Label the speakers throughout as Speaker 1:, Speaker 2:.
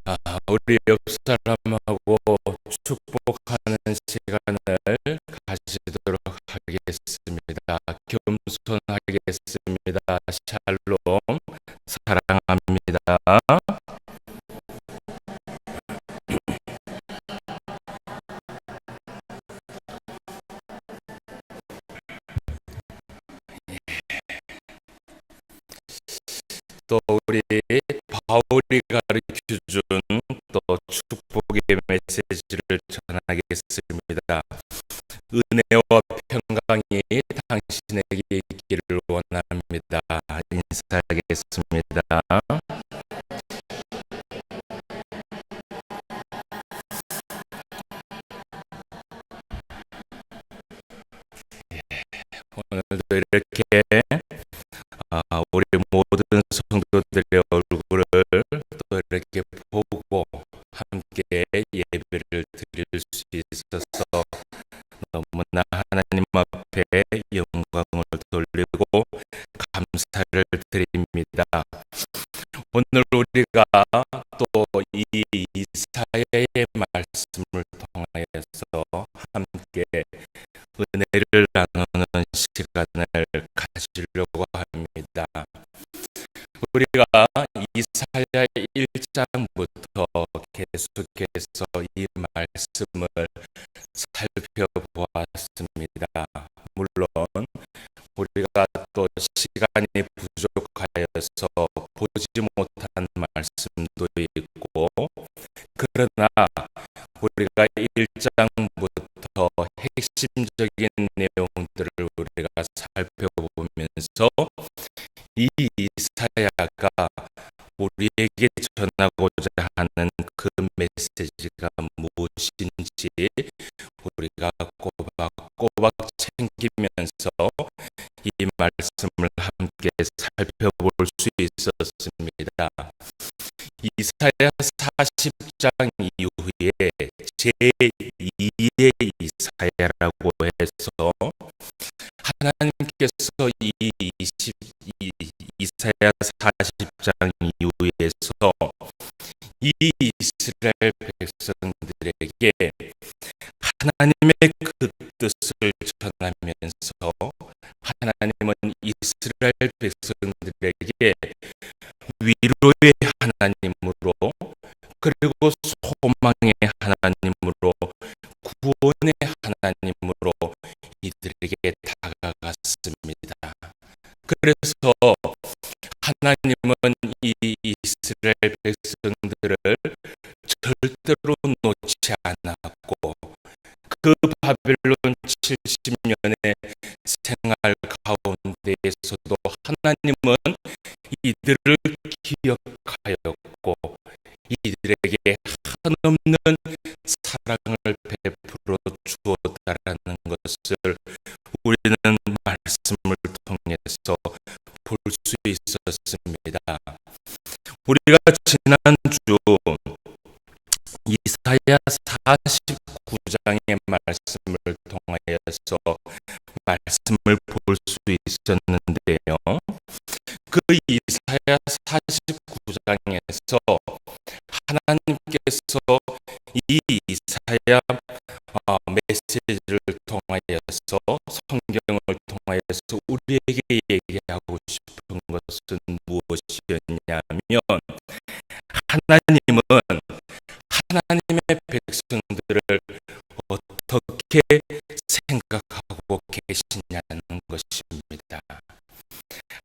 Speaker 1: 우리 옆 사람하고 축복하는 시간을 가지도록 하겠습니다. 겸손하겠습니다. 샬롬, 사랑합니다. 또 우리 바울이 가르쳐준 또 축복의 메시지를 전하겠습니다. 은혜와 평강이 당신에게 있기를 원합니다. 인사하겠습니다. 오늘도 이렇게 우리 모든 성도들의 얼굴을 또 이렇게 보고 함께 예배를 드릴 수 있어서 너무나 하나님 앞에 영광을 돌리고 감사를 드립니다. 오늘 우리가 또 이 이사야의 말씀을 통하여서 함께 은혜를 나누는 시간을 가지려고 합니다. 우리가 이사야 1장부터 계속해서 이 말씀을 살펴보았습니다. 물론 우리가 또 시간이 부족하여서 보지 못한 말씀도 있고, 그러나 우리가 1장부터 핵심적인 내용들을 우리가 살펴보면서 이 이사야가 우리에게 전하고자 하는 그 메시지가 무엇인지 우리가 꼬박꼬박 챙기면서 이 말씀을 함께 살펴볼 수 있었습니다. 이사야 40장 이후에 제2의 이사야라고 해서 하나님께서 이사야 40장 이후에서 이 이스라엘 백성들에게 하나님의 그 뜻을 전하면서 하나님은 이스라엘 백성들에게 위로의 하나님으로, 그리고 소망의 하나님으로, 구원의 하나님으로 이들에게 다가갔습니다. 그래서 하나님은 이 이스라엘 백성들을 절대로 놓지 않았고, 그 바벨론 70년의 생활 가운데에서도 하나님은 이들을 기억하였고 이들에게 한없는 사랑을 베풀어 주었다라는 것을 우리는 말씀을 통해서 볼 수 있었습니다. 우리가 지난주 이사야 49장의 말씀을 통하여서 말씀을 볼 수 있었는데요. 그 이사야 49장에서 하나님께서 이 이사야 메시지를 통하여서, 성경을 통하여서 우리에게 얘기하고 싶은 것은 무엇이었냐면, 하나님은 하나님의 백성들을 어떻게 생각하고 계시냐는 것입니다.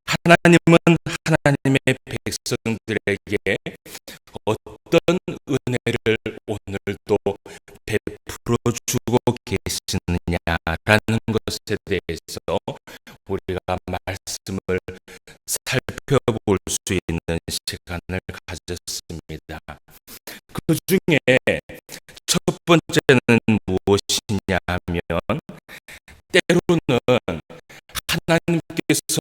Speaker 1: 하나님은 하나님의 백성들에게 어떤 은혜를 오늘도 베풀어 주고 계시느냐라는 것에 대해서 우리가 말씀을 살펴볼 수 있는 시간을 가졌습니다. 그 중에 첫 번째는 무엇이냐 하면, 때로는 하나님께서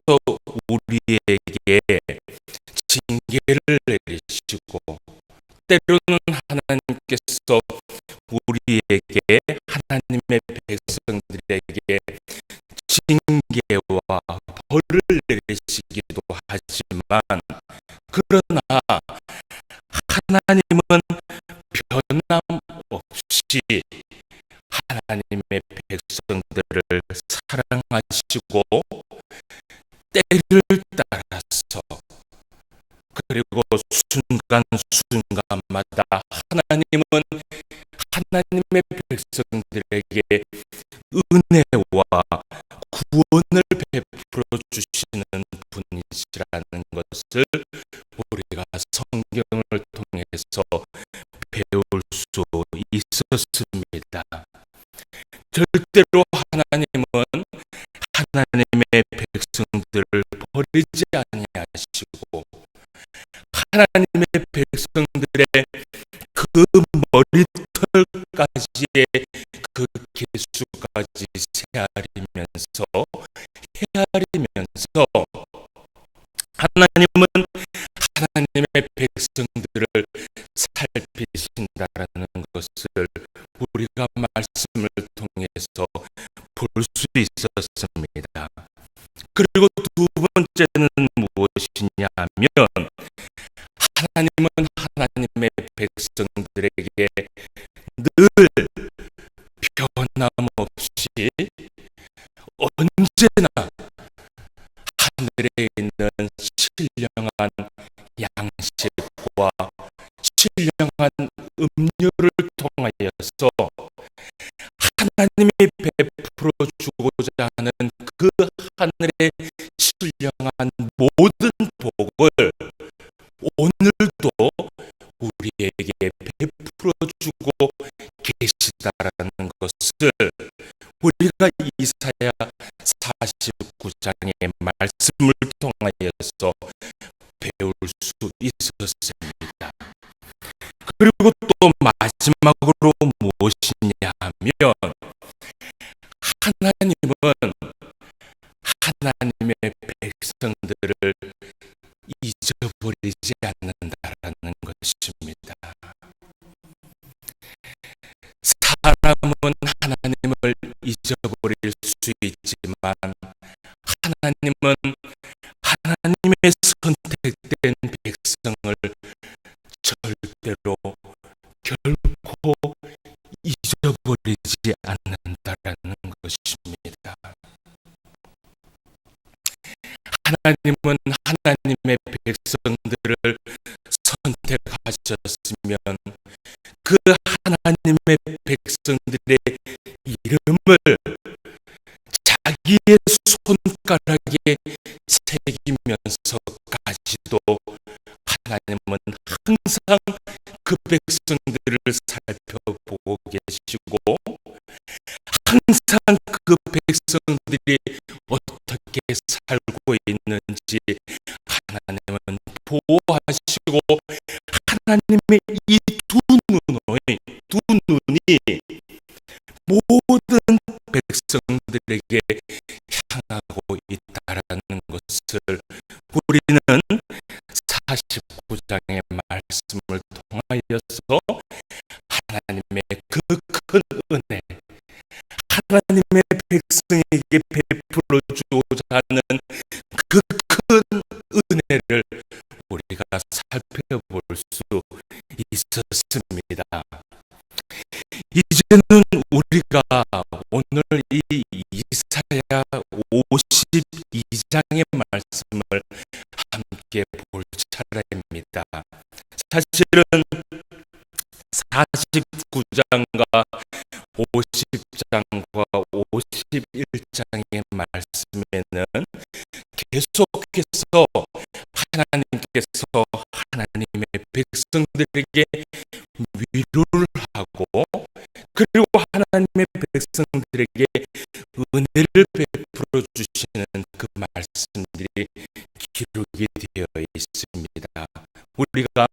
Speaker 1: 우리에게 징계를 내리시고, 때로는 하나님께서 우리에게, 하나님의 백성들에게 징계와 벌을 내리시기도 하지만, 그러나 하나님은 변함없이 하나님의 백성들을 사랑하시고 때를 따라서 그리고 순간순간마다 하나님은 하나님의 백성들에게 은혜와 구원을 베풀어 주시는 분이시라는 것을 우리가 성경을 통해서 배울 수 있었습니다. 절대로 하나님은 하나님의 백성들을 버리지 아니하시고 하나님의 백성들의 그 머리털까지의 그 개수까지 헤아리면서 하나님은 하나님의 백성들을 살피신다라는 것을 우리가 말씀을 통해서 볼 수 있었습니다. 그리고 두 번째는 무엇이냐 하면 하나님은 하나님의 백성들에게 늘 변함없이 언제나 하늘에 있는 신령한 양식과 신령한 음료를 통하여서 하나님이 베풀어 주고자 하는 그 하늘의 신령한 모든 복을 오늘도 우리에게 베풀어 주고 계시다라는 것을 우리가 이사야 49장의 말씀을 통하여서 배울 수 있었습니다. 그리고 또 마지막으로 무엇이냐 하면 하나님은 하나님의 백성들을 잊어버리지 않는다라는 것입니다. 사람은 하나님을 잊어버릴 수 있지만 하나님은 하나님의 선택된 백성을 절대로 결코 잊어버리지 않는다라는 것입니다. 하나님은 하나님의 백성들을 선택하셨으면 그 하나님의 백성들의 이름을 자기의 손가락에 새기면서까지도 하나님은 항상 그 백성들을 살펴보고 계시고 항상 그 백성들이 어떻게 살고 있는지 하나님은 보호하시고 하나님의 이 두 눈이 모든 백성들에게 향하고 있다라는 것을 우리는 49장의 말씀을 통하여서 하나님의 그 큰 은혜, 하나님의 백성에게 베풀어 주고자 하는 그 큰 은혜를 우리가 살펴볼 수 있었습니다. 이제는 우리가 오늘 이 이사야 52장의 말씀을 함께 볼 차례입니다. 사실은 49장과 50장과 51장의 말씀에는 계속해서 하나님께서 하나님의 백성들에게 위로를 하고 그리고 하나님의 백성들에게 은혜를 베풀어 주시는 그 말씀들이 기록이 되어 있습니다. 우리가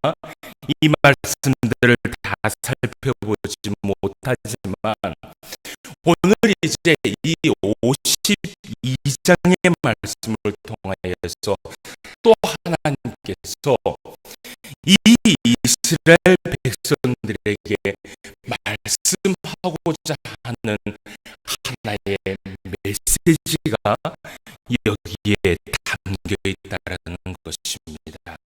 Speaker 1: 이 말씀들을 다 살펴보지 못하지만 오늘 이제 이 52장의 말씀을 통하여서 또 하나님께서 이 이스라엘 백성들에게 말씀하고자 하는 하나의 메시지가 여기에 담겨 있다라는 것입니다.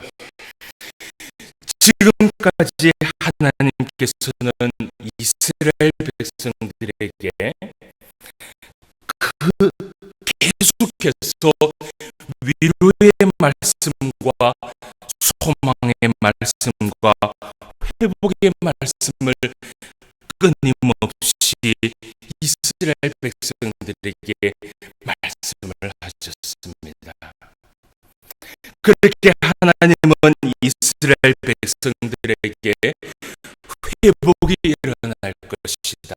Speaker 1: 지금까지 하나님께서는 이스라엘 백성들에게 계속해서 위로의 말씀과 소망의 말씀과 회복의 말씀을 끊임없이 이스라엘 백성들에게 말씀을 하셨습니다. 그렇게 하나님은 이스라엘 백성들에게 회복이 일어날 것이다.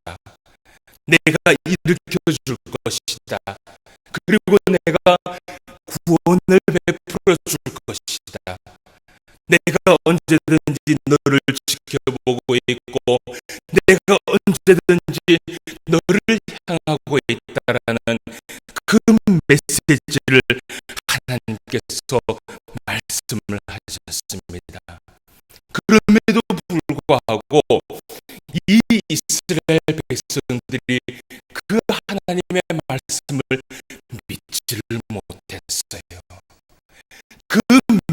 Speaker 1: 내가 일으켜 줄 것이다. 그리고 내가 구원을 베풀어 줄 것이다. 내가 언제든지 너를 지켜보고 있고 내가 언제든지 너를 향하고 있다라는 그 메시지를 하나님께서 말씀을 하셨습니다. 그럼에도 불구하고 이 이스라엘 백성들이 그 하나님의 말씀을 믿지를 못했어요. 그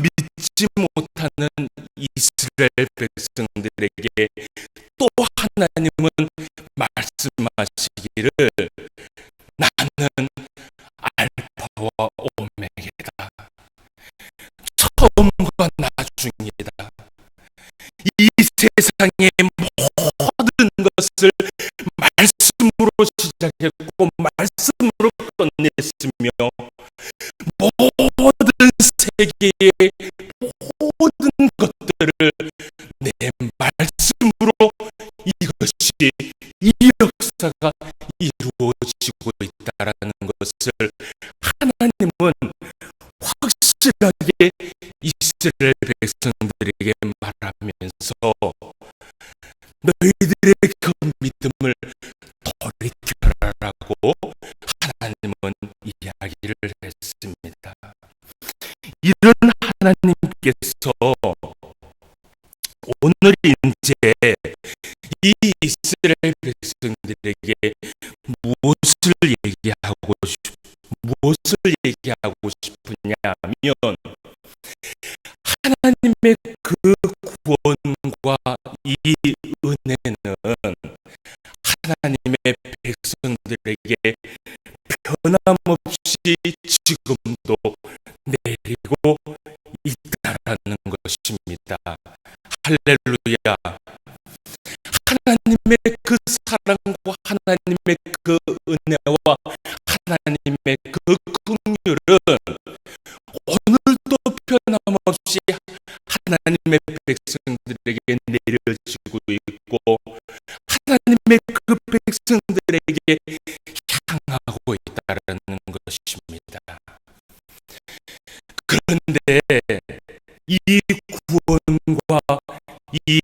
Speaker 1: 믿지 못하는 이스라엘 백성들에게 또 하나님은 말씀하시기를 나는 알파와 오메가다. 처음과 나중이다. 이 세상의 모든 것을 말씀으로 시작했고 말씀으로 끝냈으며 모든 세계의 모든 것들을 내 말씀으로 이것이 이 역사가 이루어지고 있다라는 것을 하나님은 확실하게 이스라엘 백성들에게 말하면서 너희들의 그 믿음을 돌이켜라라고 하나님은 이야기를 했습니다. 이런 하나님께서 오늘 이제 이 이스라엘 백성들에게 무엇을 얘기하고 싶으냐면 하나님의 그 구원과 이 은혜는 하나님의 백성들에게 변함없이 지금도 내리고 있다라는 것입니다. 할렐루야. 하나님의 그 사랑과 하나님의 그 은혜와 하나님의 그 긍휼은 오늘도 변함없이 하나님의 백성들에게 내려지고 있고 하나님의 그 백성들에게 향하고 있다는 것입니다. 그런데 이 구원과 이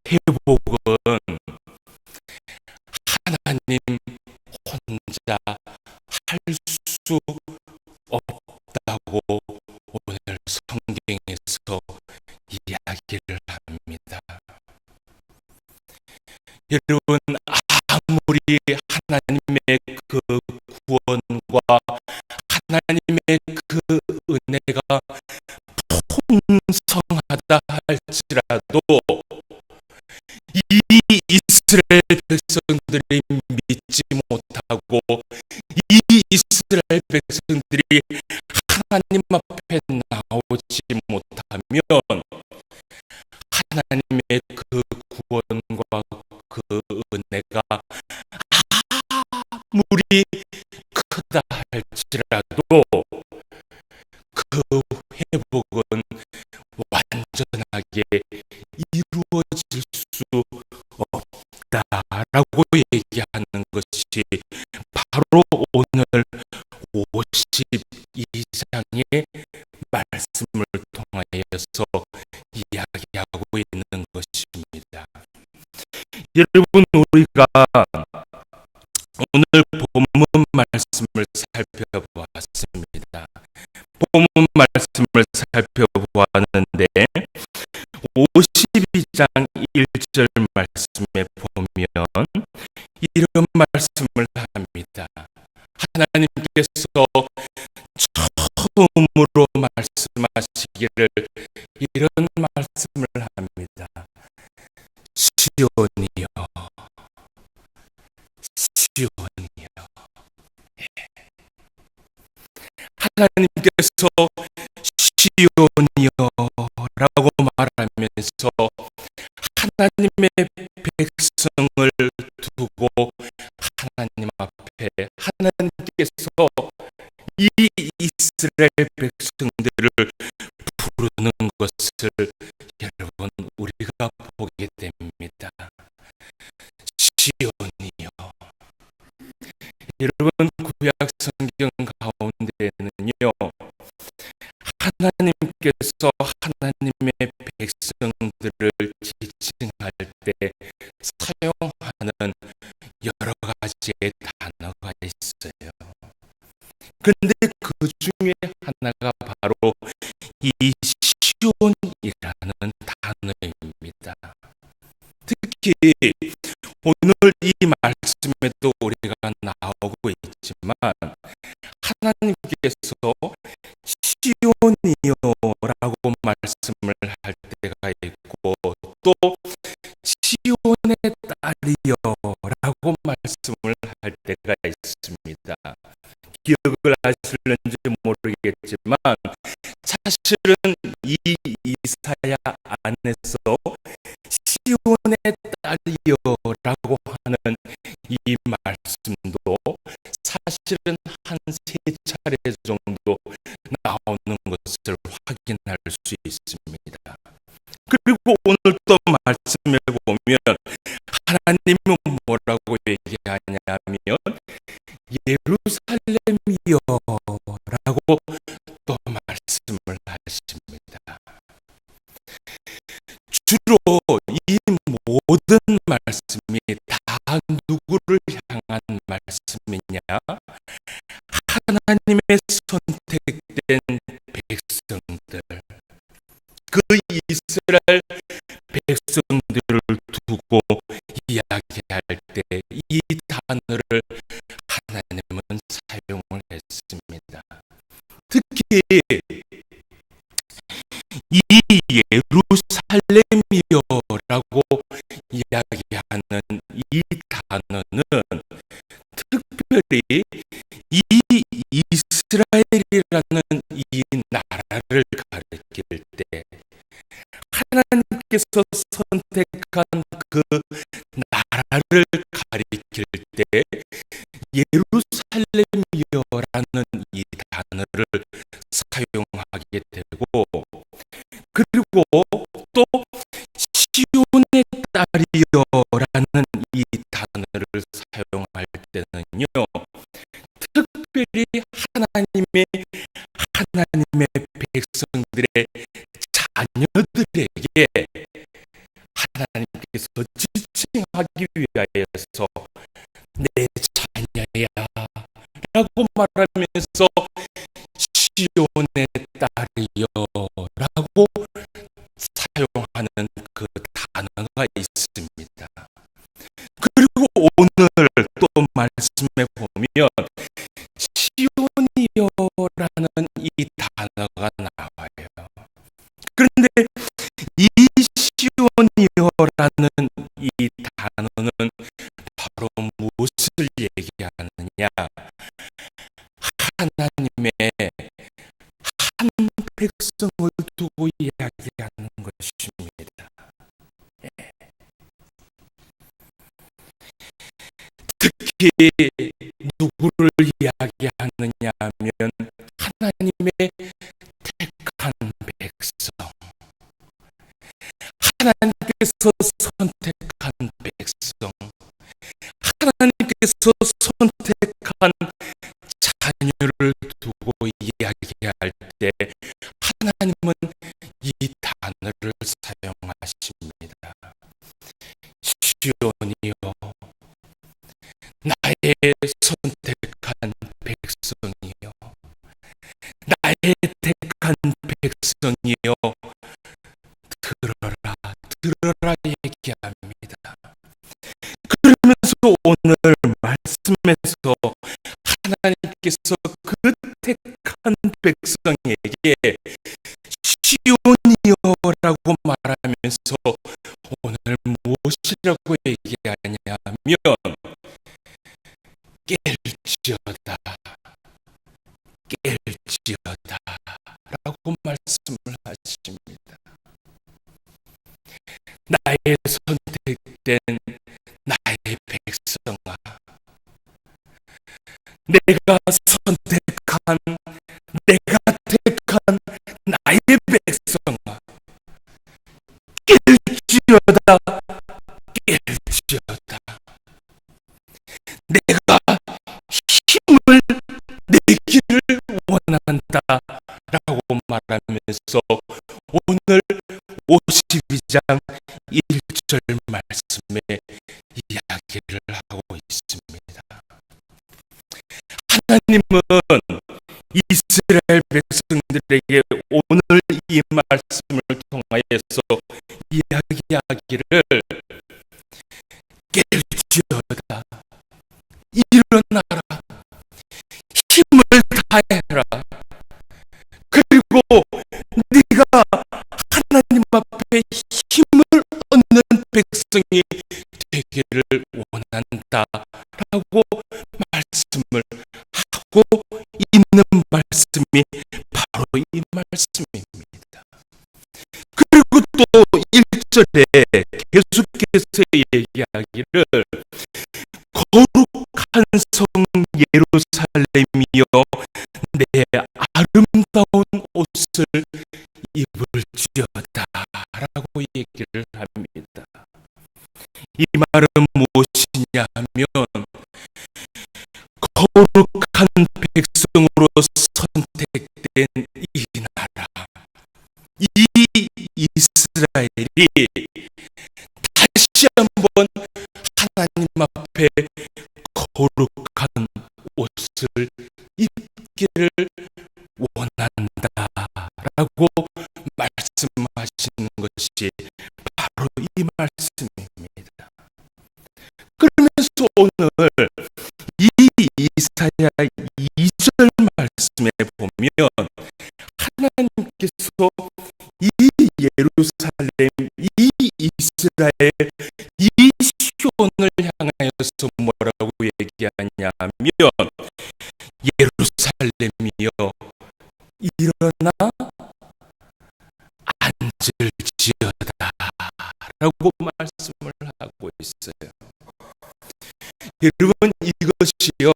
Speaker 1: 회복은 하나님 혼자 할 수 없다고 오늘 성경에서 이야기를 합니다. 여러분, 아무리 하나님의 그 구원과 하나님의 그 은혜가 풍성하다 할지라도 이 이스라엘 백성들이 믿지 못하고 이 이스라엘 백성들이 하나님 앞에 나오지 못하면 하나님의 그 구원과 그 은혜가 아무리 크다 할지라도 그 회복은 완전하게 이루어질 수 없다라고 얘기하는 것이 바로 오늘 52장의 말씀을 통하여서 이야기하고 있는 것입니다. 여러분, 우리가 오늘 본문 말씀을 살펴보았습니다. 본문 말씀을 살펴보았는데 52장 1절 말씀에 보면 이런 말씀을 합니다. 하나님께서 처음으로 말씀하시기를 이런 말씀을 합니다. 시온이여, 시온이여. 하나님께서 시온이여라고 말하면서 하나님의 백성을 두고 하나님 앞에 하나님께서 이 이스라엘 백성들을 부르는 것을 여러분 우리가 보게 됩니다. 시온이여. 여러분 구약 성경 가운데는요, 하나님께서 하나님의 백성들을 지칭할 때 사용하는 여러 가지의 단어가 있어요. 그런데 그 중에 하나가 바로 이 시온이라는 단어입니다. 특히 오늘 이 말씀에도 우리가 나오고 있지만 하나님께서 시온이여라고 말씀을 할 때가 있고 또 시온의 딸이여라고 말씀을 할 때가 있습니다. 기억을 하실는지 모르겠지만 사실은 이 이사야 안에서 시온의 딸이여라고 하는 이 말씀도 사실은 한 3차례 정도 나오는 것을 확인할 수 있습니다. 그리고 오늘 또 말씀을 보면 하나님은 뭐라고 얘기하냐면 예루살렘이여라고 또 말씀을 하십니다. 주로 이 모든 말씀이 다 누구를 향한 말씀이냐? 하나님의 선택된 백성들, 그 이스라엘 백성들을 두고 이야기할 때 이 단어를 하나님은 사용을 했습니다. 특히 이 예루살렘이여라고 이야기하는 이 단어는 특별히 이 이스라엘이라는 이 나라를 가리킬 때 하나님께서 선택한 그 나라를 가리킬 때 예루살렘이여라는 이 단어를 사용하게 되고 그리고 또 시온의 딸이여라는 이 단어를 사용할 때는요, 특별히 하나님의 백성들의 자녀들에게 하나님께서 지칭하기 위하여서 내 자녀야 라고 말하면서 시온의 딸이여라고 사용하는 그 단어가 있습니다. 그리고 오늘 또 말씀에 보면 시온이여라는 이 단어가 나와요. 그런데 이 시온이여라는 이 단어는 바로 무엇을 얘기하느냐? 하나님의 한 백성을 두고 이야기하는 것입니다. 특히 누구를 이야기하느냐 하면 하나님의 택한 백성, 하나님께서 선택한 백성, 하나님께서 선택한 자녀를 두고 이야기할 때 하나님은 이 단어를 사용하십니다. 시온이여, 나의 선택한 백성이여, 나의 택한 백성이여, 들어라 얘기합니다. 그러면서 오늘 말씀에서 하나님께서 그 택한 백성에게 시온이여라고 말하면서 오늘 무엇이라고 얘기하냐면 깰지어다, 깰지어다 라고 말씀을 하십니다. 나의 선택된 나의 백성아, 내가 선택한, 내가 택한 나의 백성아, 깰지어다, 깰지어다. 내가 힘을 내기를 원한다 라고 말하면서 오늘 52장 1절 말씀에 이야기를 하고 있습니다. 하나님은 이스라엘 백성들에게 오늘 이 말씀을 통하여서 이야기하기를 깰지어다, 일어나라, 힘을 다해라. 그리고 네가 하나님 앞에 힘을 얻는 백성이 되기를 원한다 라고 말씀을 하고 있는 말씀이 바로 이 말씀입니다. 그리고 또 1절에 계속해서 얘기하기를 거룩한 성 예루살렘이여, 내 아름다운 옷을 입을지어다 라고 얘기를 합니다. 이 말은 무엇이냐 하면 거룩한 백성으로 선택된 이 나라, 이 이스라엘이 다시 한번 하나님 앞에 거룩한 옷을 입기를 원한다라고 말씀하시는 것이 바로 이 말씀입니다. 그러면서 오늘 이 이사야 2절 말씀에 보면 하나님께서 이 예루살렘, 이 이스라엘, 이 시온을 향하여서 뭐라고 얘기하냐 하면 예루살렘이여 일어나 앉을지어다 라고 말씀을 하고 있어요. 여러분, 이것이요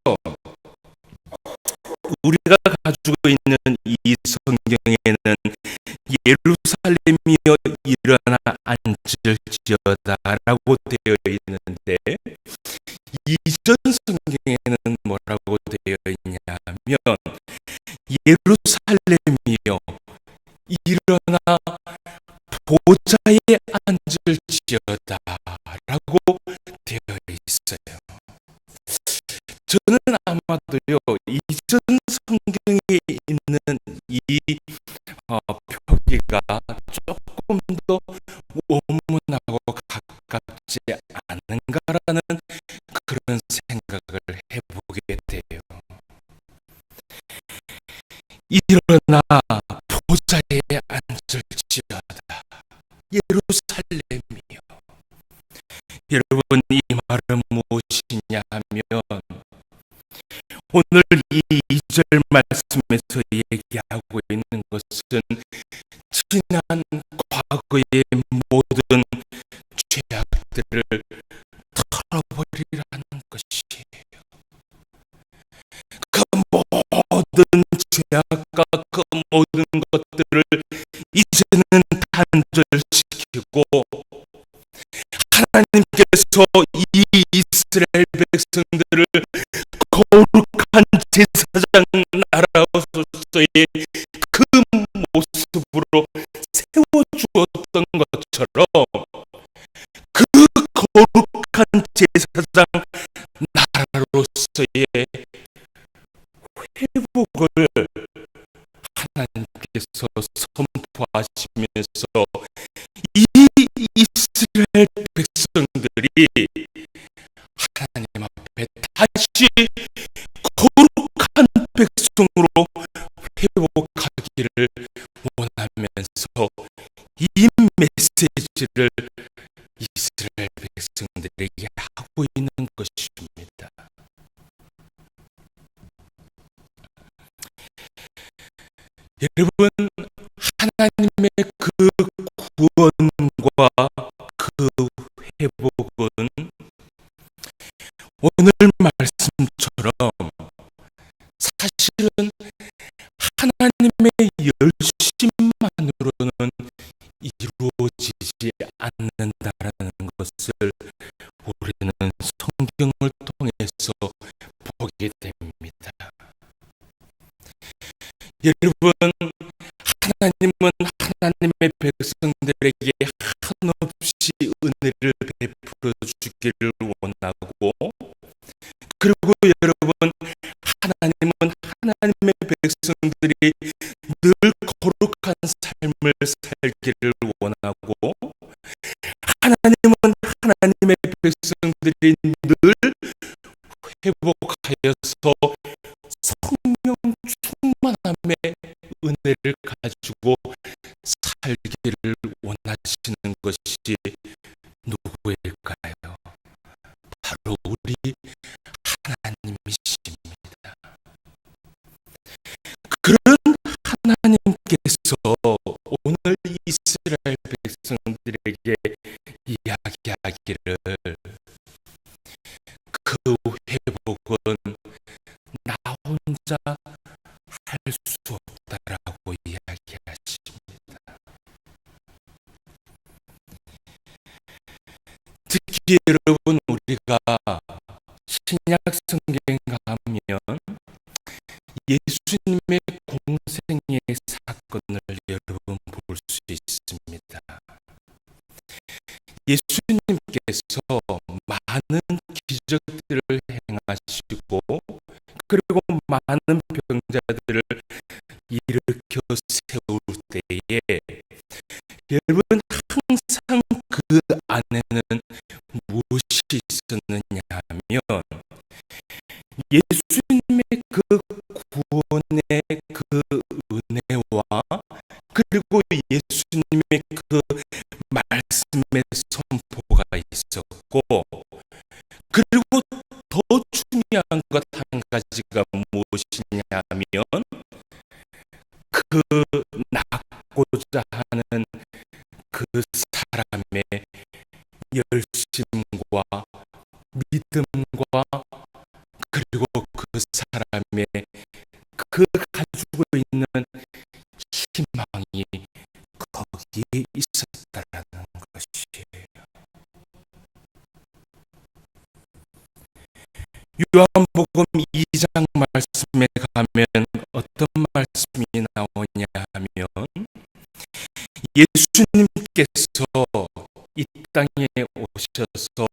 Speaker 1: 우리가 가지고 있는 이 성경에는 예루살렘이여 일어나 앉을지어다 라고 되어 있는데, 이전 성경에는 뭐라고 되어 있냐면 예루살렘이여 일어나 보좌에 앉을지어다 라고 되어 있어요. 저는 아마도요 이전 성경에 있는 이 표기가 조금 더 원문하고 가깝지 않은가라는 그런 생각을 해보게 돼요. 일어나 보좌에 앉을지어다, 예루살렘이요. 여러분, 이 말은 무엇이냐 하면 오늘 이 2절 말씀에서 얘기하고 있는 것은 지난 과거의 모든 죄악들을 털어버리라는 것이에요. 그 모든 죄악과 그 모든 것들을 이제는 단절시키고 하나님께서 이 이스라엘 백성들을 거룩한 제사장 나라로서의 그 모습으로 세워주었던 것처럼 그 거룩한 제사장 나라로서의 회복을 하나님께서 선포하시면서 이 이스라엘 백성들이 하나님 앞에 다시 거룩한 백성으로 회복하기를 원하며 하면서 이 메시지를 이스라엘 백성들에게 하고 있는 것입니다. 여러분, 하나님의 그 구원과 그 회복은 오늘 말씀처럼 사실은 하나님의 열심만으로는 이루어지지 않는다라는 것을 우리는 성경을 통해서 보게 됩니다. 여러분, 하나님은 하나님의 백성들에게 한없이 은혜를 베풀어 주기를 원하고, 그리고 여러분, 하나님은 하나님의 백성들이 늘 거룩한 삶을 살기를 원하고, 하나님은 하나님의 백성들이 늘 회복하여서 성령 충만함의 은혜를 가지고 살기를 원하시는 것이 누구일까요? 바로 우리 하나님이십니다. 그런 하나님께서 오늘 이스라엘 백성들에게 이야기하기를, 그 회복은 나 혼자 할 수 없다라고 이야기하십니다. 특히 여러분, 우리가 신약 성경 가면 예수님의 공생의 사건을 여러분 볼 수 있습니다. 예수님께서 많은 기적들을 행하시고, 그리고 많은 병자들을 일으켜 세울 때에 여러분, 항상 그 안에는 무엇이 있었느냐 하면, 예수님의 그 구원의 그 은혜와, 그리고 예수님의 그 말씀의 선포가 있었고, 그리고 더 중요한 것 한 가지가 무엇이냐 하면, 그 낳고자 하는 그 사람의 열심과 믿음과, 그리고 그 사람의 그 가지고 있는 희망이 거기에 있었다라는 것이에요. 요한복음 2장 말씀에 가면 어떤 말씀이 나오냐 하면, 예수님께서 이 땅에 오셔서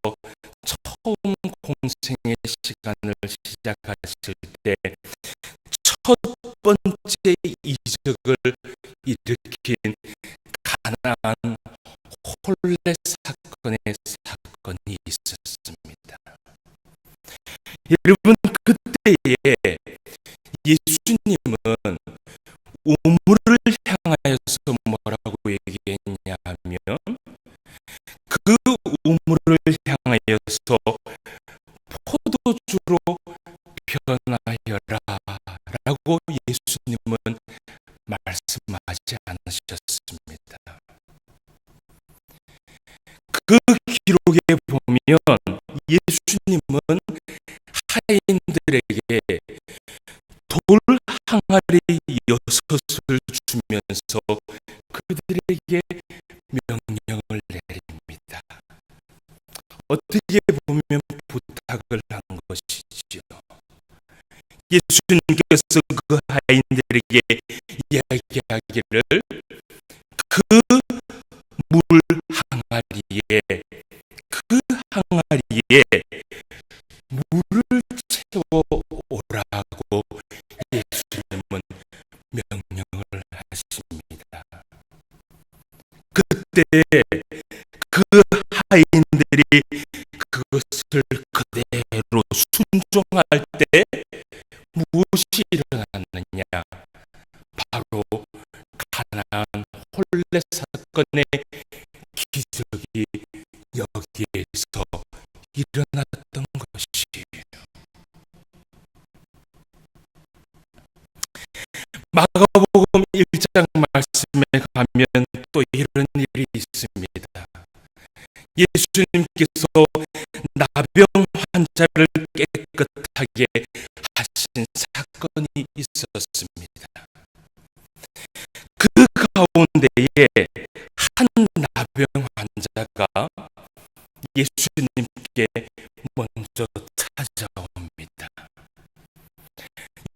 Speaker 1: 처음 공생의 시간을 시작하실 때 첫 번째 이적을 일으킨 가나안 혼례 사건이 있었습니다. 여러분, 그때에 예수님은 우물을 향하여서 뭐라고 얘기했냐 하면, 그 우물을 향하여서 포도주로 변하여라 라고 예수님은 말씀하지 않으셨습니다. 그 기록에 보면 예수님은 하인들에게 돌 항아리 6을 주면서 그들에게 명령을 내립니다. 어떻게 보면 부탁을 한 것이지요. 예수님께서 그 하인들에게 이야기하기를, 그 물 항아리에, 그 항아리에 물을 채워 오라고 예수님은 명령을 하십니다. 그때 그 하인들이 그것을 그대로 순종할 때 무엇이 일어났느냐? 바로 가나안 할례 사건의 기적이 여기에서 일어났던 것이에요. 마가복음 1장 말씀에 가면 또 이런 일이 있습니다. 예수님께서 나병 환자를 깨끗하게 하신 사건이 있었습니다. 그 가운데에 한 나병 환자가 예수님께 먼저 찾아옵니다.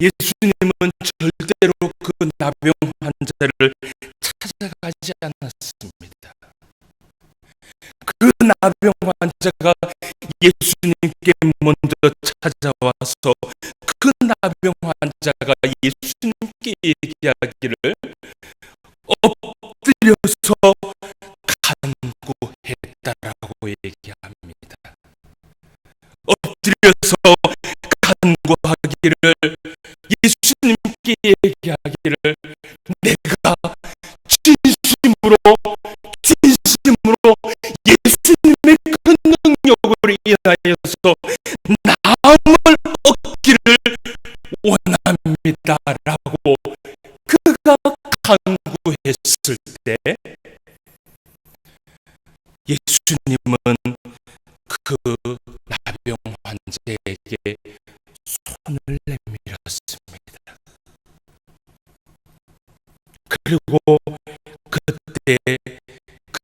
Speaker 1: 예수님은 절대로 그 나병 환자를 찾아가지 않았습니다. 그 나병 환자가 예수님께 먼저 찾아와서 그 나병 환자가 예수님께 얘기하기를 엎드려서 간구했다라고 얘기합니다. 엎드려서 간구하기를, 예수님께 얘기하기를, 내가 진심으로 예수님의 그 능력을 인하여서 나음을 얻기를 원합니다라고 그가 간구했을 때 예수님은 그 나병 환자에게 손을 내밀었습니다. 그리고 그때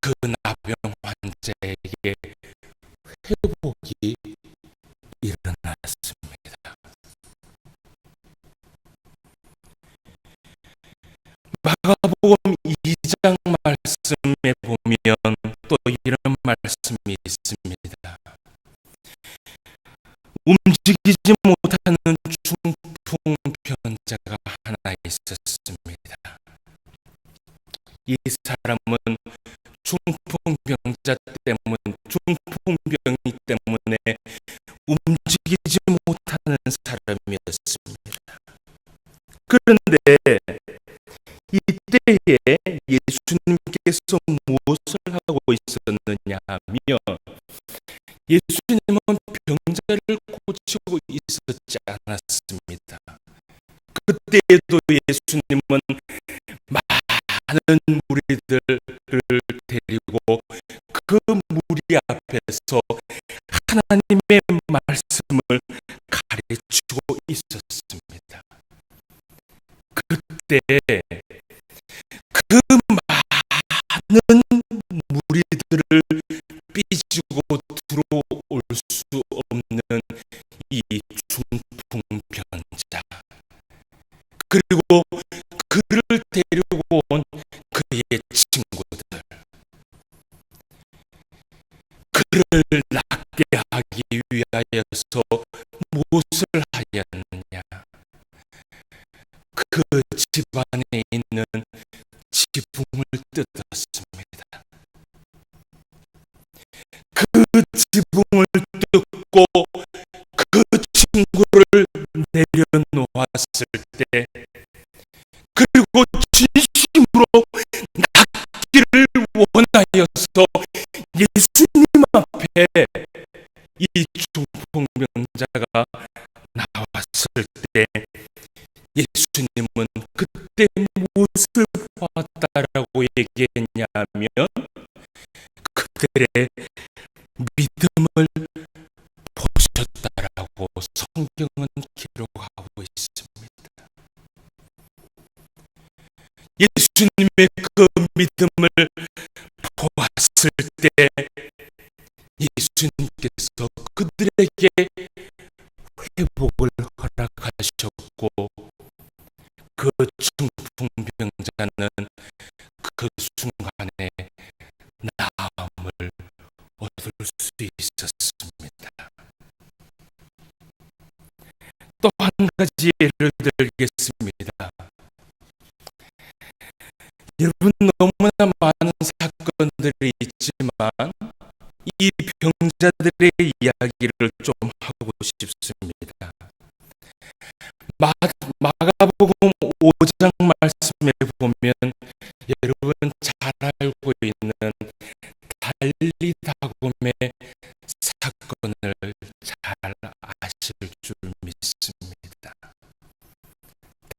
Speaker 1: 그 나병 환자에게 회복이 일어났습니다. 마가복음 2장 말씀에 보면 또 이런 말씀이 있습니다. 움직이지 못하는 중풍병자가 하나 있었습니다. 이 사람은 중풍병이 때문에 움직이지 못하는 사람이었습니다. 그런데 이때에 예수님께서 무엇을 하고 있었느냐 하면, 예수님은 병자를 고치고 있었지 않았습니다. 그때에도 예수님은 많은 무리들을 데리고 그 무리 앞에서 하나님의 말씀을 가르치고 있었습니다. 그때 그 많은 무리들을 삐지고 들어올 수 없는 이 중풍병자, 그리고 그를 데리고 온 그의 친구들, 그를 낫게 하기 위하여서 무엇을 하였느냐? 그 집안에 있는 지붕을 뜯었습니다. 그 지붕을 뜯고 그 친구를 내려놓았을 때, 그리고 진심으로 낫기를 원하여서 예수님 앞에 이 중풍병자가 나왔을 때, 예수님은 그때 무엇을 보았다라고 얘기했냐면, 그들의 믿음을 보셨다라고 성경은 기록하고 있습니다. 예수님의 그 믿음을 보았을 때 예수님께서 그들에게 회복을 허락하셨고, 그 중풍병자는 그 순간에 나음을 얻을 수 있었습니다. 또 한 가지 예를 들겠습니다. 여러분, 너무나 많은 사건들이 있지만 이 병자들의 이야기를 좀 하고 싶습니다. 마가복음 5장 말씀에 보면 여러분 잘 알고 있는 달리다곰의 사건을 잘 아실 줄 믿습니다.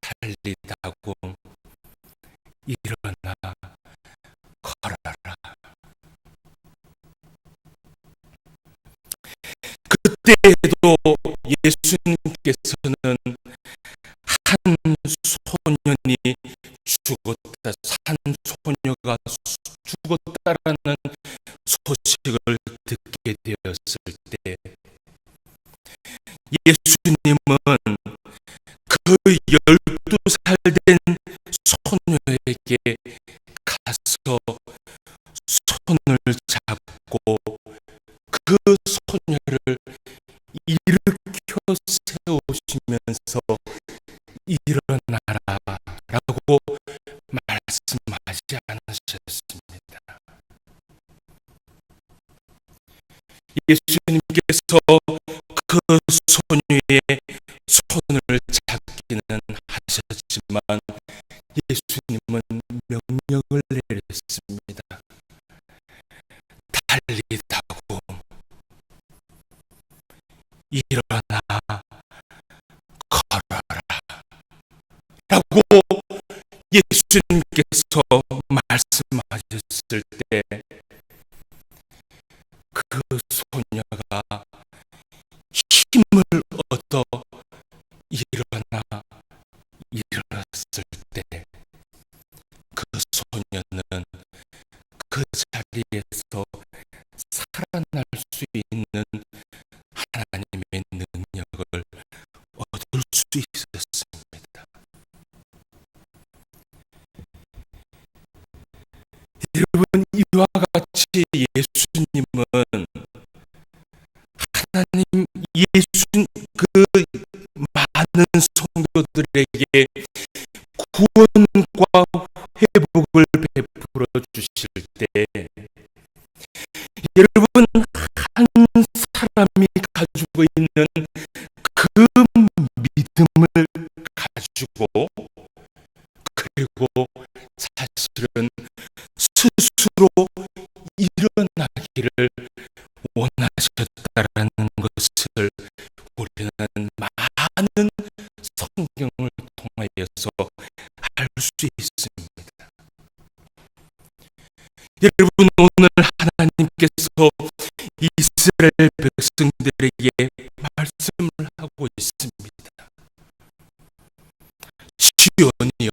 Speaker 1: 달리다곰 일어나 걸어라. 그때에도 예수님께서는 한 소년이 죽었다, 한 소녀가 죽었다라는 소식을 듣게 되었을 때 예수님은 그 12살 된 소녀에게 가서 손을 잡고 그 소녀를 일으켜 세우시면서 일어나라 라고 말씀하지 않으셨습니다. 예수님께서 그 소녀의 손을 잡기는 하셨지만 예수님은 명령을 내렸습니다. 달리다고 일어나 걸어라 라고 예수님께서 말씀하셨을 때 그 소녀가 힘을 얻어 일어났을 때 그 소녀는 그 자리에서 살아날 수 있는 하나님의 능력을 얻을 수 있었습니다. 여러분, 이와 같이 예수님은 하나님 그 많은 성도들에게 구원과 회복을 베풀어 주실 때 여러분 한 사람이 가지고 있는 그 믿음을 가지고 그리고 사실은 스스로 일어나기를 원하셨다라는 것을 우리는 많은 성경을 통하여서 알 수 있습니다. 여러분, 오늘 하나님께서 이스라엘 백성들에게 말씀을 하고 있습니다. 시온이여,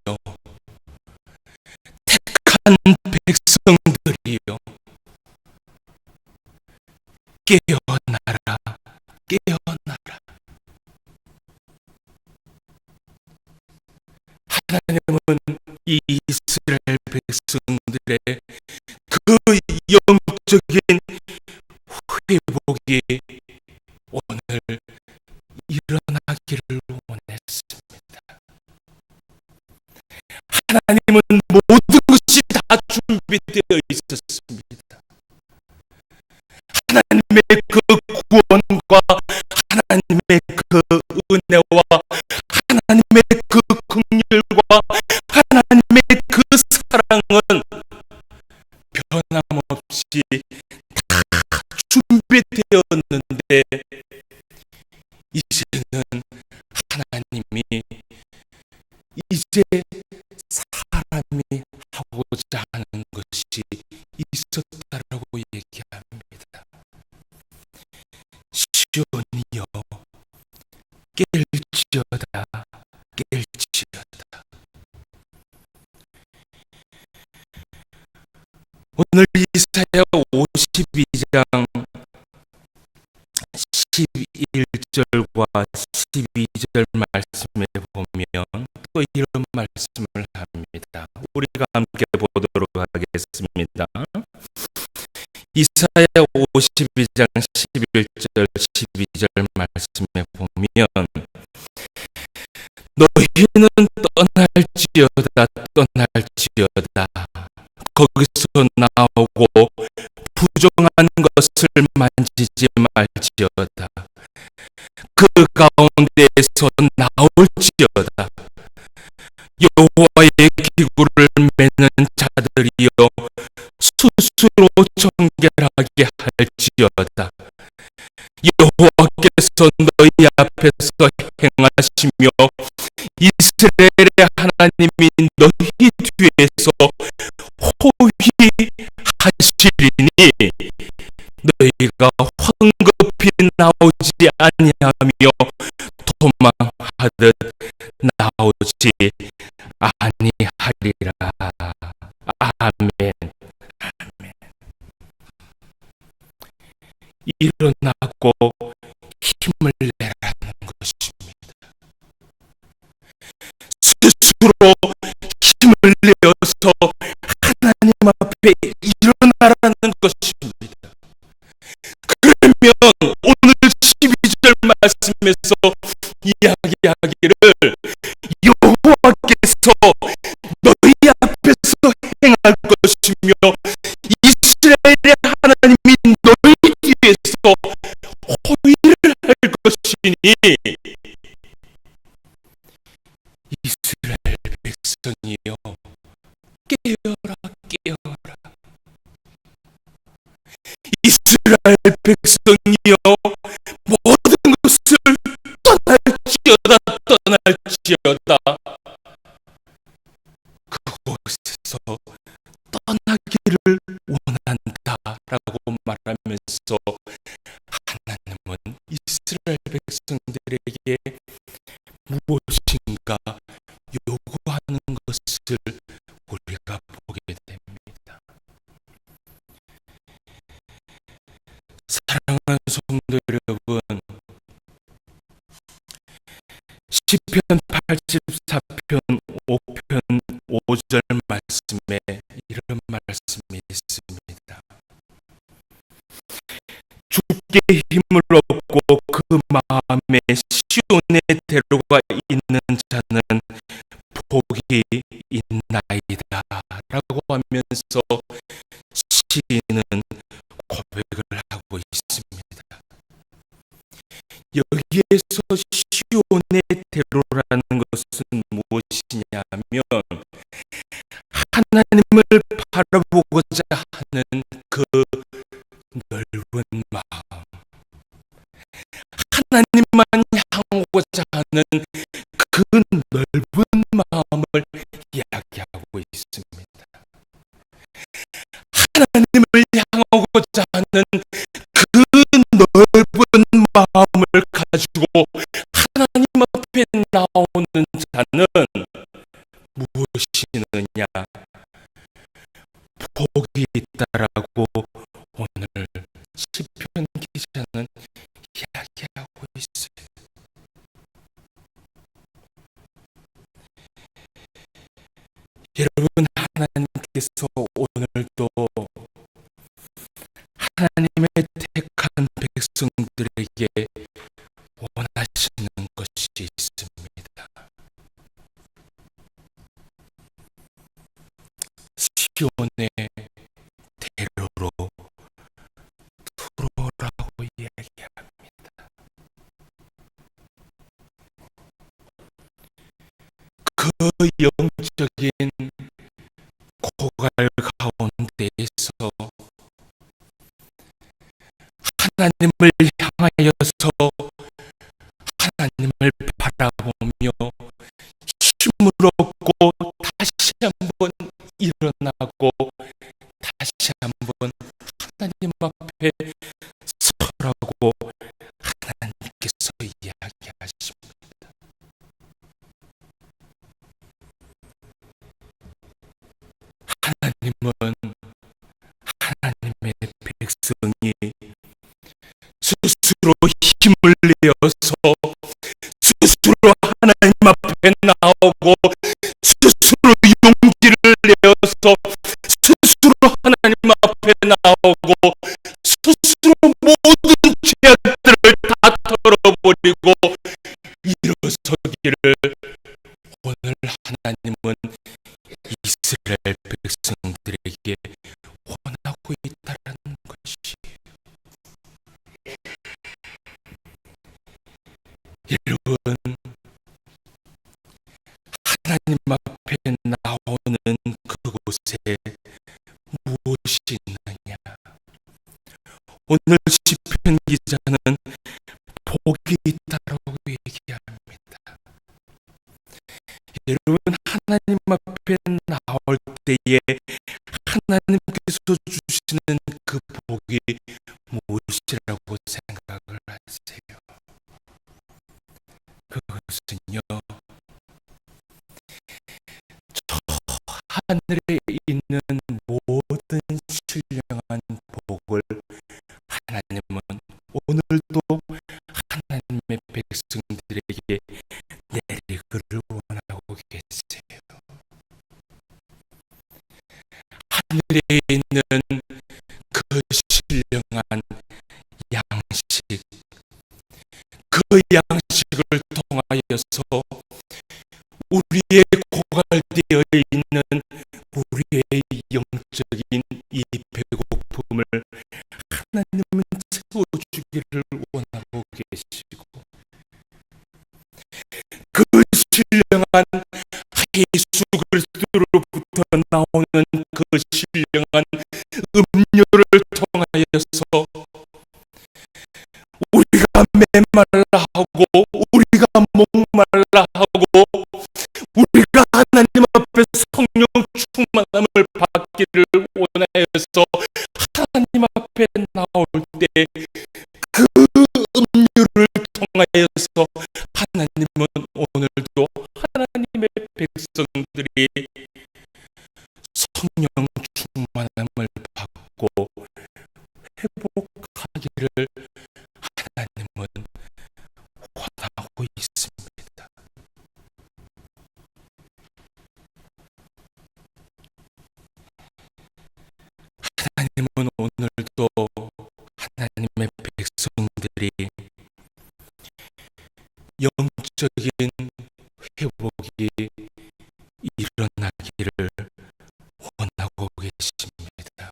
Speaker 1: 택한 백성들이여, 깨어나라, 깨어나라. 하나님은 이 이스라엘 백성들의 그 영적인 회복이 오늘 일어나기를 원했습니다. 하나님은 모든 것이 다 준비되어 있었습니다. 하나님의 그 구원과 하나님의 그 은혜와 하나님의 그 긍휼과 하나님의 그 사랑은 변함없이 다 준비되었는데 이제는 하나님이 이제 사람이 하고자 하는 것이 있었다라고 얘기합니다. 시온이여, 깰지어다, 깰지어다. 오늘 이사야 52장 11절과 12절 말씀에 보면 또 이런 말씀을 합니다. 우리가 함께 보도록 하겠습니다. 이사야 52장 11절 12절 말씀에 보면 너희는 떠날지어다, 떠날지어다. 거기서 나오고 부정한 것을 만지지 말지어다. 그 가운데에서 나올지어다. 여호와의 기구를 매는 자들이여 스스로 정결하게 할지어다. 여호와께서 너희 앞에서 행하시며 이스라엘의 하나님이 너희 뒤에서 호위하시리니 너희가 황급히 나오지 아니하며 도망하듯 나오지 아니하리라. 아멘. 일어나고 힘을 내라는 것입니다. 스스로 힘을 내어서 하나님 앞에 일어나라는 것입니다. 그러면 오늘 12절 말씀에서 이야기하기를 여호와께서 너희 앞에서 행할 것이며 이스라엘의 하나님이 너희 뒤에서 호위를 할 것이니 이스라엘 백성이여 깨어라 깨어라. 이스라엘 백성이여 모든 것을 떠날지어다 떠날지어다. 그곳에서 떠나기를 원한다라고 말하면서 하나님은 이스라엘 백성들에게 무엇인가 요구하는 것을 우리가 보게 됩니다. 사랑하는 성도 여러분, 시편 84편 5편 5절 말씀에 이런 말씀이 있습니다. 주께 힘을 얻고 그 마음에 시온의 대로가 있는 자는 복이 있나이다 라고 하면서 시인은 고백을 하고 있습니다. 여기에서 시온의 대로라는 것은 무엇이냐면 하나님을 바라보고자 하는 그 넓은 마음, 하나님만 향하고자 하는 그 넓은 마음을 이야기하고 있습니다. 하나님을 향하고자 하는 그 넓은 마음을 가지고 하나님 앞에 나오는 자는 무엇이 있느냐? 복이 있다라고 오늘 시편 기자는 이야기하고 있어요. 여러분, 하나님께서 오늘도 하나님의 택한 백성들에게 원하시는 것이 있습니다. 시온의 대로로 들어오라고 이야기합니다. 그 영적인 고갈 가운데에서 하나님을 향하여서 하나님을 바라보며 힘을 얻고 다시 한번 일어나고 다시 한번 하나님 앞에 서라고 하나님께서 이야기하십니다. 하나님은 하나님의 백성이 스스로 힘을 내어서 스스로 하나님 앞에 나오고 스스로 용기를 내어서 스스로 하나님 앞에 나오고 스스로 모든 죄악들을 다 털어버리고 일어서기를 오늘 하나님은 이스라엘 백성들에게 원하고 있다는 것이. 여러분, 하나님 오늘 시편 기자는 복이 있다라고 얘기합니다. 여러분, 하나님 앞에 나올 때에 하나님께서 주시는 그 복이 무엇이라고 생각을 하세요? 그것은요, 저 하늘에 있는 모든 신령한 복을 하나님은 오늘도 하나님의 백성들에게 내리기를 원하고 계세요. 하늘에 있는 그 신령한 양식, 그 양식을 통하여서 우리의 고갈되어 있는 우리의 영적인 이 배고픔을 하나님은 채워주기를 원하고 계시고, 그 신령한 예수 그리스도로부터 나오는 그 신령한 음료를 통하여서 우리가 메말라 하고 우리가 목말라 하고 우리가 하나님 앞에 성령 충만함을 받기를 원하여서 하나님 앞에 나올 때 그 음료를 통하여서 하나님은 오늘도 하나님의 백성들이 성령 충만함을 받고 회복하기를 하나님은 원하고 있습니다. 하나님은 오늘도 하나님의 백성들이 영적인 회복이 일어나기를 원하고 계십니다.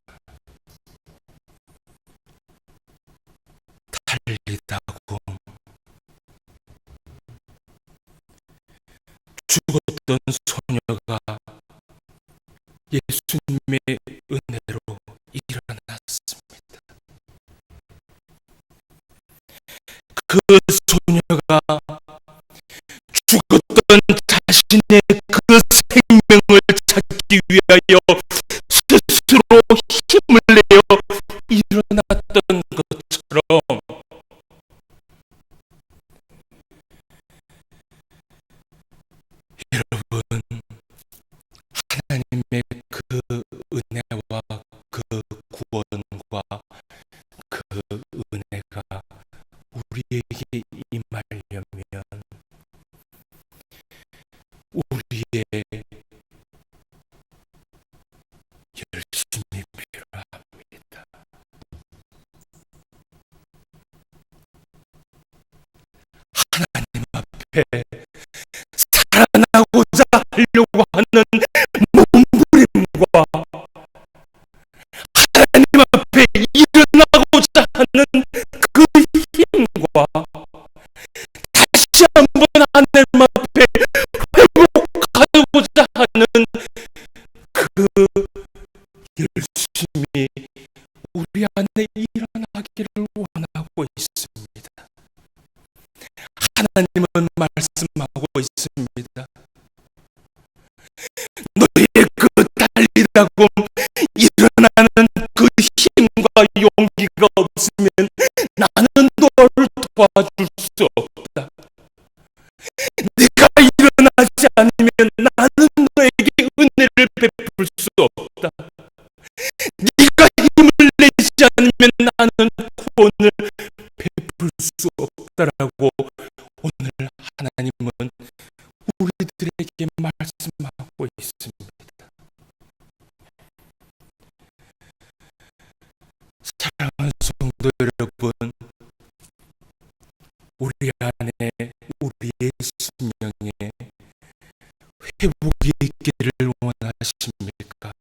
Speaker 1: 달리다고 죽었던 소녀가 예수님의 은혜로 일어났습니다. 그 소녀가 죽었던 자신의 그 생명을 찾기 위하여 스스로 힘을 내어 일어났던 것처럼 여러분, 하나님의 그 은혜와 그 구원과 그 은혜가 우리에게 임하려면 우리의 열심이 필요합니다. 하나님 앞에 살아나고자 하려고 하는 몸부림과 하나님 앞에 일어나고자 하는 그 힘과 다시 한번 하나님 앞에 회복하고자 하는 그 열심이 우리 안에 일어나기를 원하고 있습니다. 하나님은 말씀하고 있습니다. 너의 그 달리다고 일어나는 그 힘과 용기가 없으면 나는 너를 도와줄 수 없다. 네가 일어나지 않으면 나는 너에게 은혜를 베풀 수 없다. 네가 힘을 내지 않으면 나는 구원을 베풀 수 없다라고 오늘 하나님은 우리들에게 말씀하고 있습니다. 사랑하는 성도 여러분, 우리 안에 우리의 심령에 회복이 있기를 원하십니까?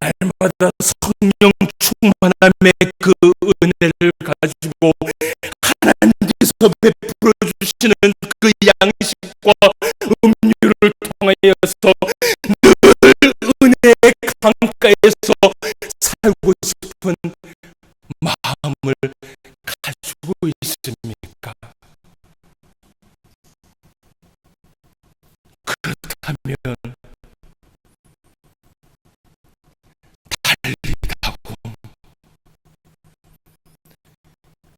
Speaker 1: 날마다 성령 충만함의 그 은혜를 가지고 하나님께서 베풀어 주시는 그 양식과 음료를 통하여서 늘 은혜의 강가에서 살고 싶은 마음을 가지고 있습니까? 그렇다면 달리다고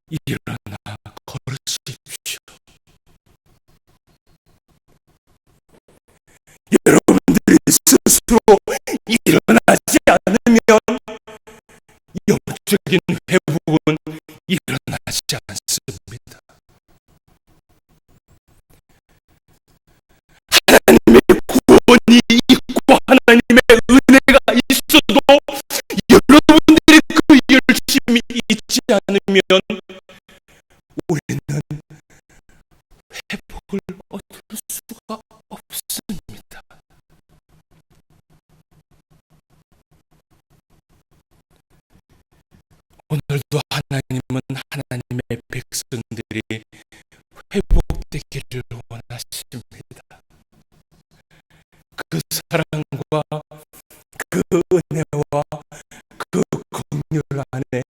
Speaker 1: 일어나 걸으십시오. 여러분들이 스스로 일어나지 않으면 영적인 회복은 일어나지 않습니다. 하나님의 구원이 있고 하나님의 은혜가 있어도 여러분들이 그 열심이 있지 않으면 우리는 회복을 얻을 수가 없습니다. 오늘도 하나님은 하나님의 백성들이 회복되기를 원하십니다. 그 사랑과 그 은혜와 그 긍휼 안에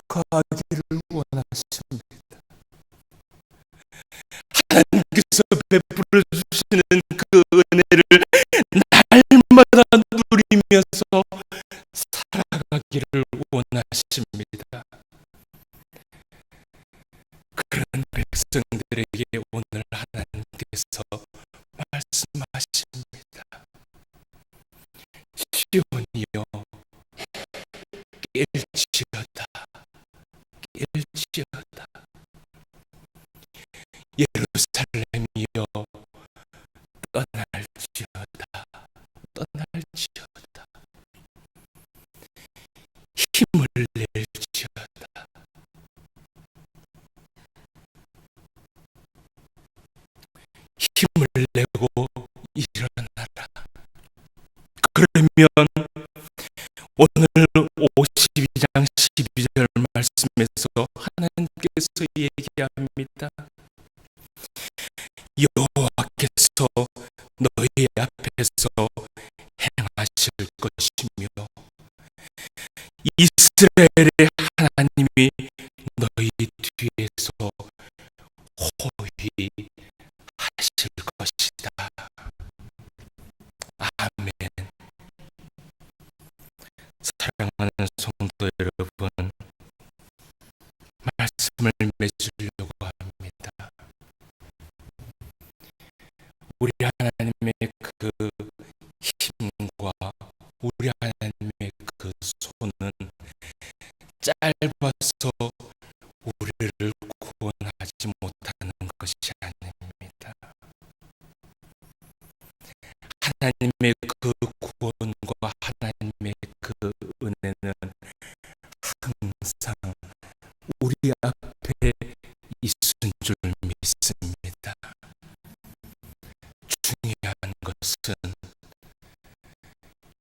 Speaker 1: 거하기를 원하십니다. 하나님께서 베풀어 주시는 그 은혜를 날마다 누리면서 살아가기를 원하십니다. 그런 백성들에게 오늘 하나님께서 말씀하십니다. 시온이여 깰지어다, 깰지어다. 예루살렘이여 떠날지어다, 떠날지어다. 힘을 낼지어다. 힘을 내고 일어나라. 그러면 오늘 52장 12절 말씀에서 하나님께서 얘기합니다. 여호와께서 너희 앞에서 행하실 것이며 이스라엘의 하나님이 너희 뒤에서 호위 하실 것이다. 아멘. 사랑하는 성도 여러분, 말씀을 맺으려고 합니다. 우리 하나님의 그 힘과 우리 하나님의 그 손은 짧아서 우리를 구원하지 못하는 것이 아닙니다. 하나님의 그 구원과 하나님의 그 은혜는 항상 우리 앞에 있은 줄 믿습니다. 중요한 것은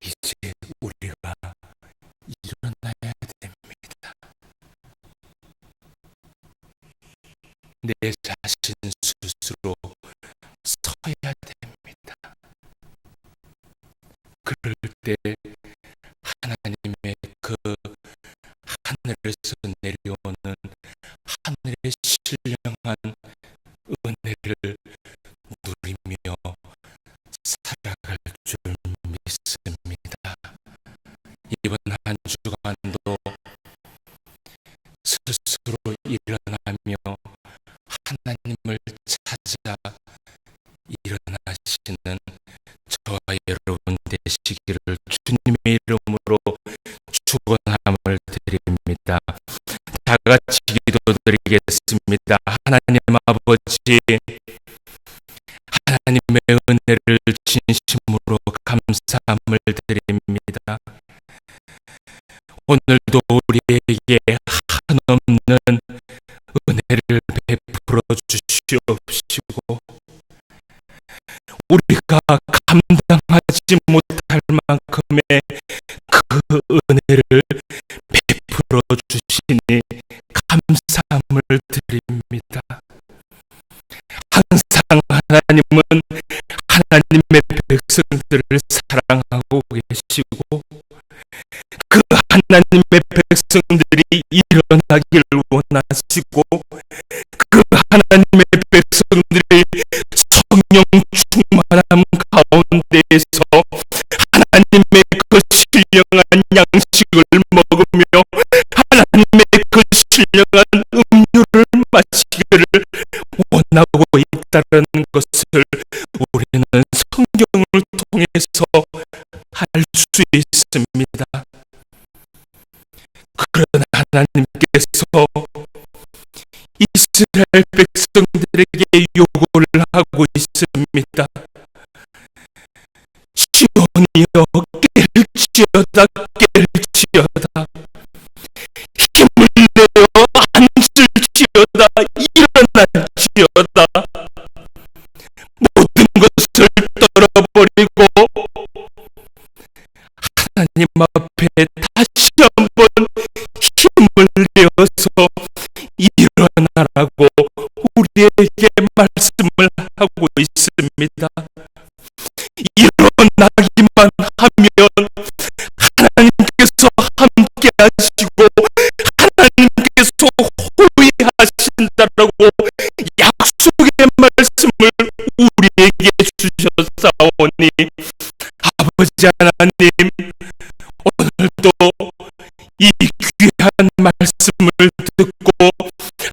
Speaker 1: 이제 우리가 일어나야 됩니다. 내 자신 스스로 서야 됩니다. 그럴 때 하나님의 그 하늘에서 내려오는 하늘의 신령한 은혜를 누리며 살아갈 줄 믿습니다. 이번 한 주간도 스스로 일어나며 하나님을 찾아 일어나시는 저와 여러분 되시기를 주님의 이름으로 축원함을 드립니다. 다 같이 기도드리겠습니다. 하나님 아버지, 하나님의 은혜를 진심으로 감사함을 드립니다. 오늘도 우리에게 한없는 은혜를 베풀어 주시옵시고 우리가 감당하지 못할 만큼의 그 은혜를 베풀어 주시니 감사함을 드립니다. 항상 하나님은 하나님의 백성들을 사랑하고 계시고 그 하나님의 백성들이 일어나기를 원하시고, 그 하나님의 백성들이 성령 충만함 가운데에서 하나님의 그 신령한 양식을 먹으며 하나님의 그 신령한 음료를 마시기를 원하고 있다는 것을 우리는 성경을 통해서 알 수 있습니다. 그러나 하나님께서 이스라엘 백성들에게 요구를 하고 있습니다. 시온이여 깰지어다 깰지어다, 힘을 내어 앉을지어다 일어날지어다, 모든 것을 떨어버리고 하나님 앞에 다시 한번 힘을 내어서 일어나라고 우리에게 말씀을 하고 있습니다. 일어나기만 하면 하나님께서 함께 하시고 하나님께서 호위하신다라고 약속의 말씀을 우리에게 주셨사오니, 아버지 하나님, 오늘도 이 귀한 말씀을 듣고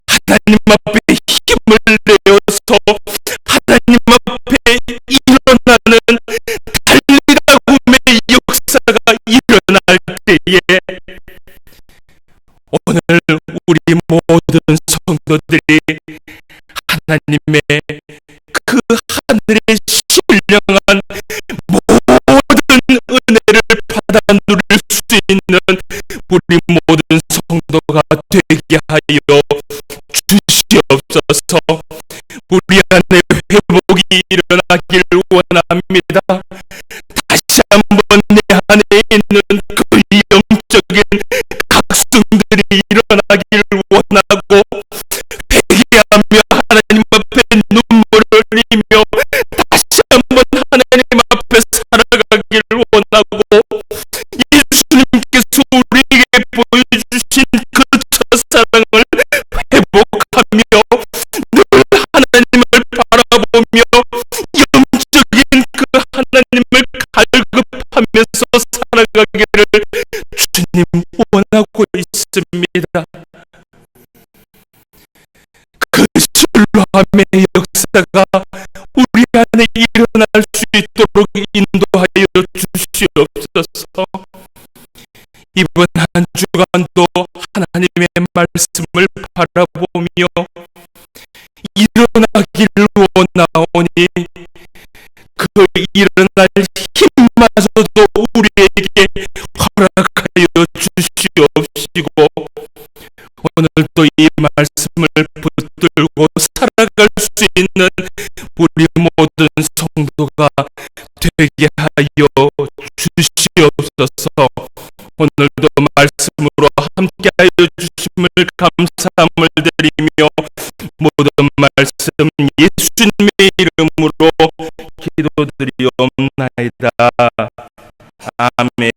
Speaker 1: 하나님 앞에 힘을 내어서 하나님 앞에 일어나는 달리라움의 역사가 일어날 때에 오늘 우리 모든 성도들이 하나님의 그 하늘의 신령한 모든 은혜를 받아 누릴 수 있는 우리 모든 성도가 되게 하여 주시옵소서. 우리 안에 회복이 일어나길 원합니다. 다시 한번 내 안에 있는 그 영적인 각성들이 일어나길 원하고, 회개하며 하나님 앞에 눈물을 흘리며 다시 한번 하나님 앞에 살아가길 원하고, 예수님께서 우리에게 보여주신 그 첫사랑을 회복하며 늘 하나님을 바라보며 영적인 그 하나님을 갈급하면서 살아가기를 주님 원하고 있습니다. 그 신뢰함의 역사가 우리 안에 일어날 수 있도록 인도하여 주시옵소서. 이번 한 주간도 하나님의 말씀을 바라보며 일어나기를 원하오니, 그 일어날 힘마저도 우리에게 허락하여 주시옵시고, 오늘도 이 말씀을 붙들고 살아갈 수 있는 우리 모든 성도가 되게 하여 주시옵소서. 오늘도 말씀으로 함께하여 주심을 감사함을 드리며 모든 말씀 예수님의 이름으로 기도드리옵나이다. 아멘.